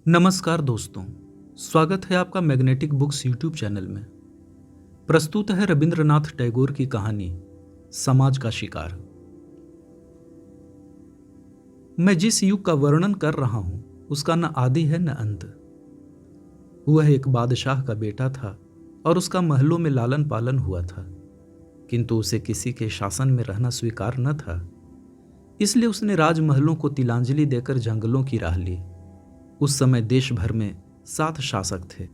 नमस्कार दोस्तों, स्वागत है आपका मैग्नेटिक बुक्स यूट्यूब चैनल में। प्रस्तुत है रविंद्रनाथ टैगोर की कहानी समाज का शिकार। मैं जिस युग का वर्णन कर रहा हूं उसका न आदि है न अंत। वह एक बादशाह का बेटा था और उसका महलों में लालन पालन हुआ था, किंतु उसे किसी के शासन में रहना स्वीकार न था। इसलिए उसने राजमहलों को तिलांजलि देकर जंगलों की राह ली। उस समय देश भर में 7 शासक थे।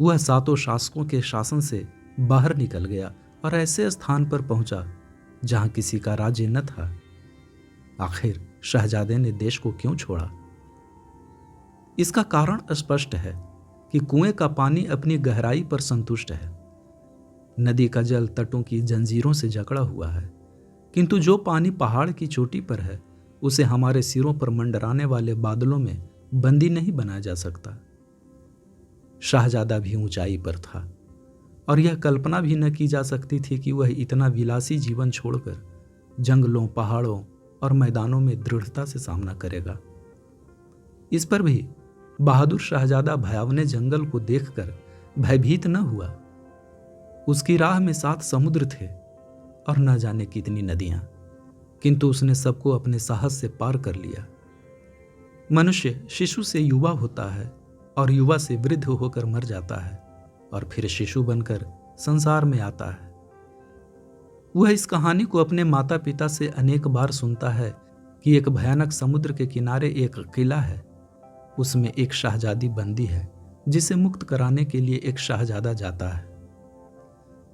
वह 7 शासकों के शासन से बाहर निकल गया और ऐसे स्थान पर पहुंचा जहां किसी का राज्य न था। आखिर शहजादे ने देश को क्यों छोड़ा? इसका कारण स्पष्ट है कि कुएं का पानी अपनी गहराई पर संतुष्ट है। नदी का जल तटों की जंजीरों से जकड़ा हुआ है, किंतु जो पानी पहाड़ की चोटी पर है उसे हमारे सिरों पर मंडराने वाले बादलों में बंदी नहीं बनाया जा सकता। शाहजादा भी ऊंचाई पर था और यह कल्पना भी न की जा सकती थी कि वह इतना विलासी जीवन छोड़कर जंगलों, पहाड़ों और मैदानों में दृढ़ता से सामना करेगा। इस पर भी बहादुर शाहजादा भयावने जंगल को देखकर भयभीत न हुआ। उसकी राह में 7 समुद्र थे और न जाने कितनी नदियां, किंतु उसने सबको अपने साहस से पार कर लिया। मनुष्य शिशु से युवा होता है और युवा से वृद्ध होकर मर जाता है और फिर शिशु बनकर संसार में आता है। वह इस कहानी को अपने माता पिता से अनेक बार सुनता है कि एक भयानक समुद्र के किनारे एक किला है, उसमें एक शाहजादी बंदी है जिसे मुक्त कराने के लिए एक शाहजादा जाता है।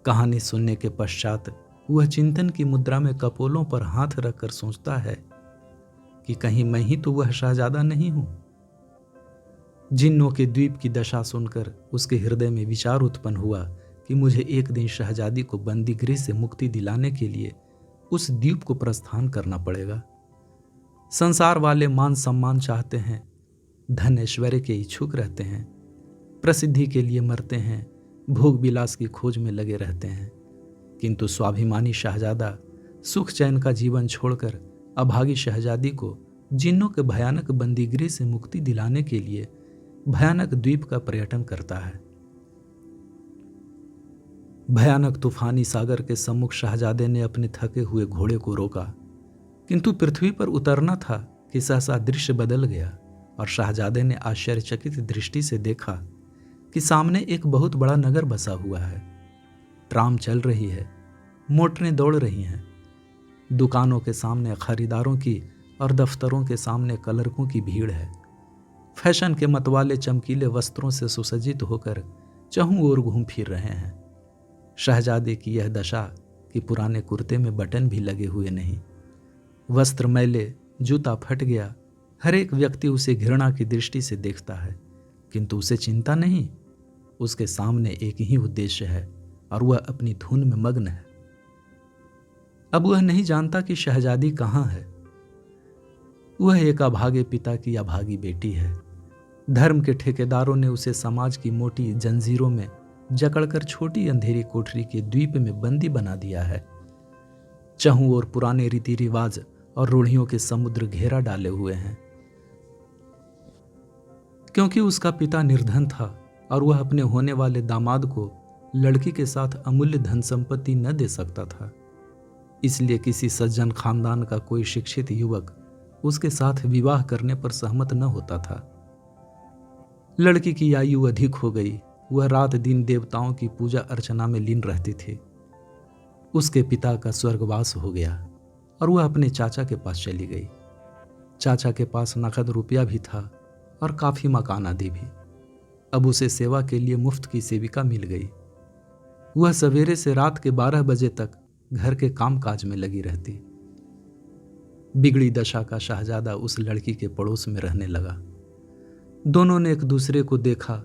कहानी सुनने के पश्चात वह चिंतन की मुद्रा में कपोलों पर हाथ रखकर सोचता है कि कहीं मैं ही तो वह शाहजादा नहीं हूं। जिन्नों के द्वीप की दशा सुनकर उसके हृदय में विचार उत्पन्न हुआ कि मुझे एक दिन शहजादी को बंदी गृह से मुक्ति दिलाने के लिए उस द्वीप को प्रस्थान करना पड़ेगा। संसार वाले मान सम्मान चाहते हैं, धन ऐश्वर्य के इच्छुक रहते हैं, प्रसिद्धि के लिए मरते हैं, भोग विलास की खोज में लगे रहते हैं, किंतु स्वाभिमानी शाहजादा सुख चैन का जीवन छोड़कर अभागी शहजादी को जिन्नों के भयानक बंदीगृह से मुक्ति दिलाने के लिए भयानक द्वीप का पर्यटन करता है। भयानक तूफानी सागर के सम्मुख शाहजादे ने अपने थके हुए घोड़े को रोका, किंतु पृथ्वी पर उतरना था कि सहसा दृश्य बदल गया और शाहजादे ने आश्चर्यचकित दृष्टि से देखा कि सामने एक बहुत बड़ा नगर बसा हुआ है। ट्राम चल रही है, मोटरें दौड़ रही हैं, दुकानों के सामने खरीदारों की और दफ्तरों के सामने क्लर्कों की भीड़ है। फैशन के मतवाले चमकीले वस्त्रों से सुसज्जित होकर चहुं ओर घूम फिर रहे हैं। शहजादे की यह दशा कि पुराने कुर्ते में बटन भी लगे हुए नहीं, वस्त्र मैले, जूता फट गया। हर एक व्यक्ति उसे घृणा की दृष्टि से देखता है, किंतु उसे चिंता नहीं। उसके सामने एक ही उद्देश्य है और वह अपनी धुन में मग्न है। अब वह नहीं जानता कि शहजादी कहाँ है। वह एक अभागे पिता की अभागी बेटी है। धर्म के ठेकेदारों ने उसे समाज की मोटी जंजीरों में जकड़कर छोटी अंधेरी कोठरी के द्वीप में बंदी बना दिया है। चहुं ओर पुराने रीति रिवाज और रूढ़ियों के समुद्र घेरा डाले हुए हैं। क्योंकि उसका पिता निर्धन था और वह अपने होने वाले दामाद को लड़की के साथ अमूल्य धन संपत्ति न दे सकता था, इसलिए किसी सज्जन खानदान का कोई शिक्षित युवक उसके साथ विवाह करने पर सहमत न होता था। लड़की की आयु अधिक हो गई। वह रात दिन देवताओं की पूजा अर्चना में लीन रहती थी। उसके पिता का स्वर्गवास हो गया और वह अपने चाचा के पास चली गई। चाचा के पास नकद रुपया भी था और काफी मकान आदि भी। अब उसे सेवा के लिए मुफ्त की सेविका मिल गई। वह सवेरे से रात के 12 बजे तक घर के काम काज में लगी रहती। बिगड़ी दशा का शाहजादा उस लड़की के पड़ोस में रहने लगा। दोनों ने एक दूसरे को देखा।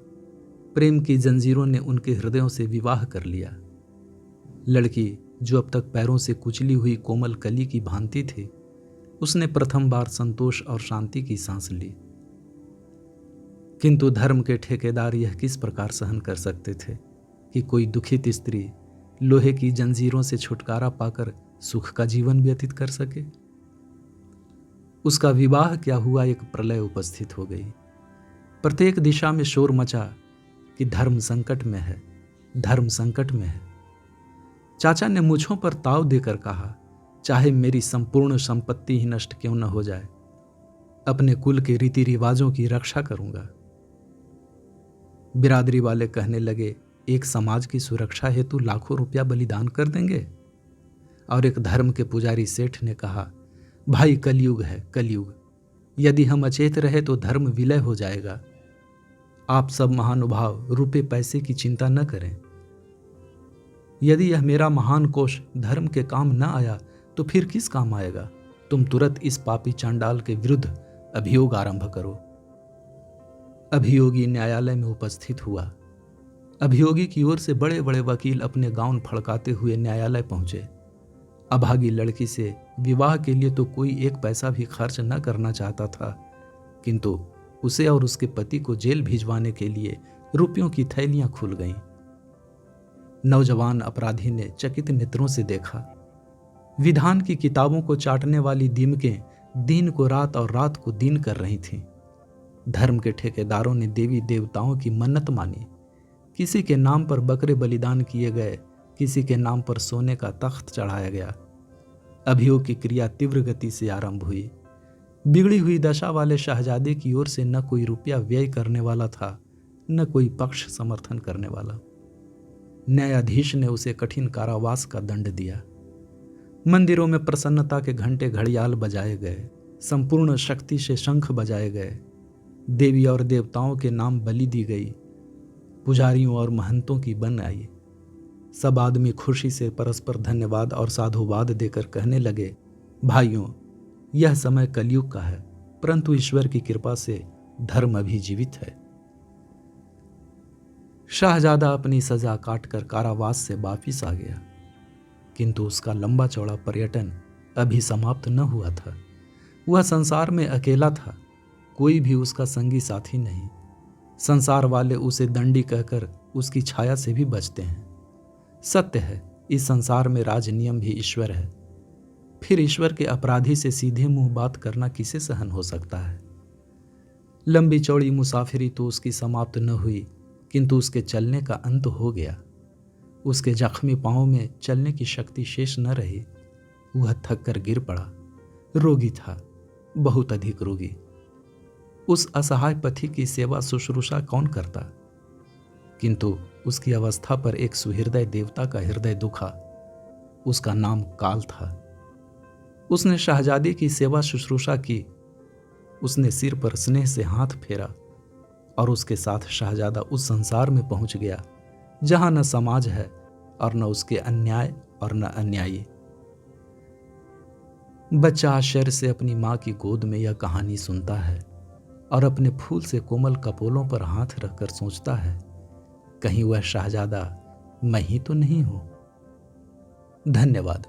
प्रेम की जंजीरों ने उनके हृदयों से विवाह कर लिया। लड़की, जो अब तक पैरों से कुचली हुई कोमल कली की भांति थी, उसने प्रथम बार संतोष और शांति की सांस ली। किंतु धर्म के ठेकेदार यह किस प्रकार सहन कर सकते थे कि कोई दुखित स्त्री लोहे की जंजीरों से छुटकारा पाकर सुख का जीवन व्यतीत कर सके। उसका विवाह क्या हुआ, एक प्रलय उपस्थित हो गई। प्रत्येक दिशा में शोर मचा कि धर्म संकट में है, धर्म संकट में है। चाचा ने मुझों पर ताव देकर कहा, चाहे मेरी संपूर्ण संपत्ति ही नष्ट क्यों न हो जाए, अपने कुल के रीति रिवाजों की रक्षा करूंगा। बिरादरी वाले कहने लगे, एक समाज की सुरक्षा हेतु लाखों रुपया बलिदान कर देंगे। और एक धर्म के पुजारी सेठ ने कहा, भाई कलयुग है, कलयुग, यदि हम अचेत रहे तो धर्म विलय हो जाएगा। आप सब महानुभाव रुपए पैसे की चिंता न करें। यदि यह मेरा महान कोष धर्म के काम न आया तो फिर किस काम आएगा? तुम तुरंत इस पापी चांडाल के विरुद्ध अभियोग आरंभ करो। अभियोगी न्यायालय में उपस्थित हुआ। अभियोगी की ओर से बड़े बड़े वकील अपने गाउन फड़काते हुए न्यायालय पहुंचे। अभागी लड़की से विवाह के लिए तो कोई एक पैसा भी खर्च न करना चाहता था, किंतु उसे और उसके पति को जेल भिजवाने के लिए रुपयों की थैलियां खुल गईं। नौजवान अपराधी ने चकित नेत्रों से देखा। विधान की किताबों को चाटने वाली दीमकें दिन को रात और रात को दिन कर रही थीं। धर्म के ठेकेदारों ने देवी देवताओं की मन्नत मानी। किसी के नाम पर बकरे बलिदान किए गए, किसी के नाम पर सोने का तख्त चढ़ाया गया। अभियोग की क्रिया तीव्र गति से आरंभ हुई। बिगड़ी हुई दशा वाले शहजादे की ओर से न कोई रुपया व्यय करने वाला था, न कोई पक्ष समर्थन करने वाला। न्यायाधीश ने उसे कठिन कारावास का दंड दिया। मंदिरों में प्रसन्नता के घंटे घड़ियाल बजाए गए, संपूर्ण शक्ति से शंख बजाए गए, देवी और देवताओं के नाम बलि दी गई, पुजारियों और महंतों की बन आई। सब आदमी खुशी से परस्पर धन्यवाद और साधुवाद देकर कहने लगे, भाइयों, यह समय कलयुग का है, परंतु ईश्वर की कृपा से धर्म अभी जीवित है। शाहजादा अपनी सजा काटकर कारावास से वापिस आ गया, किंतु उसका लंबा चौड़ा पर्यटन अभी समाप्त न हुआ था। वह संसार में अकेला था, कोई भी उसका संगी साथी नहीं। संसार वाले उसे दंडी कहकर उसकी छाया से भी बचते हैं। सत्य है, इस संसार में राज नियम भी ईश्वर है। फिर ईश्वर के अपराधी से सीधे मुंह बात करना किसे सहन हो सकता है? लंबी चौड़ी मुसाफिरी तो उसकी समाप्त न हुई, किंतु उसके चलने का अंत हो गया। उसके जख्मी पांव में चलने की शक्ति शेष न रही। वह थक कर गिर पड़ा। रोगी था, बहुत अधिक रोगी। उस असहाय पथी की सेवा शुश्रूषा कौन करता? किंतु उसकी अवस्था पर एक सुहृदय देवता का हृदय दुखा। उसका नाम काल था। उसने शहजादी की सेवा शुश्रूषा की। उसने सिर पर स्नेह से हाथ फेरा और उसके साथ शहजादा उस संसार में पहुंच गया जहां न समाज है और न उसके अन्याय और न अन्यायी। बच्चा आश्चर्य से अपनी माँ की गोद में यह कहानी सुनता है और अपने फूल से कोमल कपोलों पर हाथ रखकर सोचता है, कहीं वह शहजादा मैं ही तो नहीं हूं। धन्यवाद।